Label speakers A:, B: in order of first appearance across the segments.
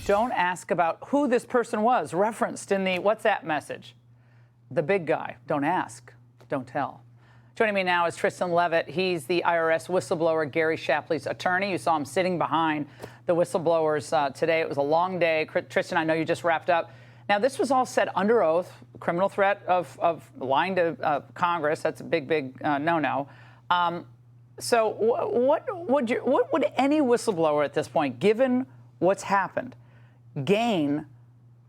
A: don't ask about who this person was referenced in the WhatsApp message. The big guy. Don't ask. Don't tell. Joining me now is Tristan Leavitt. He's the IRS whistleblower Gary Shapley's attorney. You saw him sitting behind the whistleblowers today. It was a long day. Tristan, I know you just wrapped up. Now, this was all said under oath, criminal threat of lying to Congress. That's a big no-no. So what would any whistleblower at this point, given what's happened, gain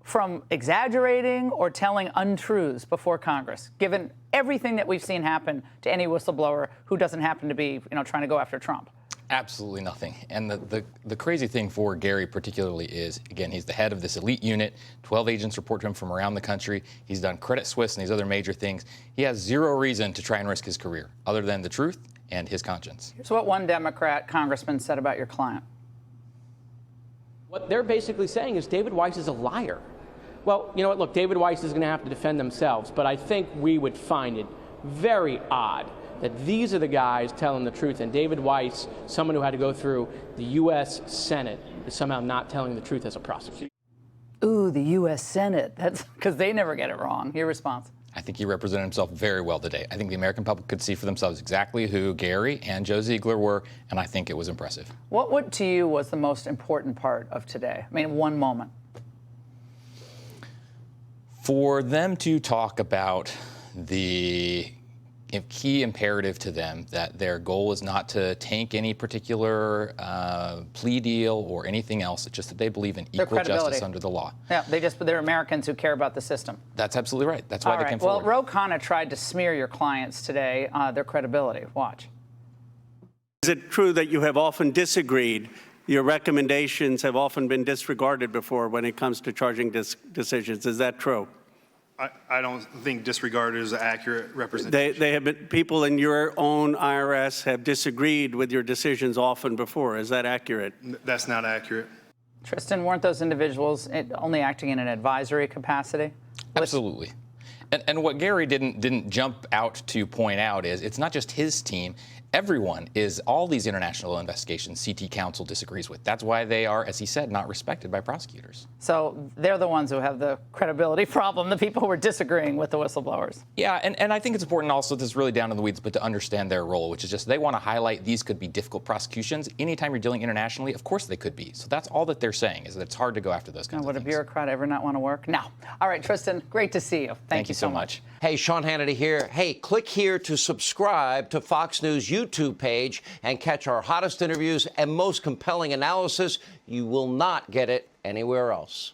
A: from exaggerating or telling untruths before Congress, given everything that we've seen happen to any whistleblower who doesn't happen to be, trying to go after Trump?
B: Absolutely nothing. And the crazy thing for Gary particularly is, again, he's the head of this elite unit. 12 agents report to him from around the country. He's done Credit Suisse and these other major things. He has zero reason to try and risk his career other than the truth and his conscience.
A: Here's what one Democrat congressman said about your client.
C: What they're basically saying is David Weiss is a liar. Well, you know what? Look, David Weiss is going to have to defend themselves, but I think we would find it very odd that these are the guys telling the truth, and David Weiss, someone who had to go through the U.S. Senate, is somehow not telling the truth as a prosecutor.
A: Ooh, the U.S. Senate. That's because they never get it wrong. Your response?
B: I think he represented himself very well today. I think the American public could see for themselves exactly who Gary and Joe Ziegler were, and I think it was impressive.
A: What to you was the most important part of today? I mean, one moment.
B: For them to talk about the key imperative to them that their goal is not to tank any particular plea deal or anything else. It's just that they believe in equal justice under the law.
A: Yeah, they're Americans who care about the system.
B: That's absolutely right. That's why they came forward.
A: Well, Ro Khanna tried to smear your clients today, their credibility. Watch.
D: Is it true that you have often disagreed? Your recommendations have often been disregarded before when it comes to charging decisions. Is that true?
E: I don't think disregarded is an accurate representation.
D: They have been, people in your own IRS have disagreed with your decisions often before. Is that accurate?
E: That's not accurate.
A: Tristan, weren't those individuals only acting in an advisory capacity?
B: Absolutely. And what Gary didn't jump out to point out is it's not just his team. Everyone is, all these international investigations CT counsel disagrees with. That's why they are, as he said, not respected by prosecutors.
A: So they're the ones who have the credibility problem, the people who are disagreeing with the whistleblowers.
B: Yeah, and I think it's important also, this is really down in the weeds, but to understand their role, which is just they want to highlight these could be difficult prosecutions. Anytime you're dealing internationally, of course they could be. So that's all that they're saying, is that it's hard to go after those kinds of things.
A: Would a bureaucrat ever not want to work? No. All right, Tristan, great to see you. Thank you so much.
F: Hey, Sean Hannity here. Hey, click here to subscribe to Fox News YouTube page and catch our hottest interviews and most compelling analysis. You will not get it anywhere else.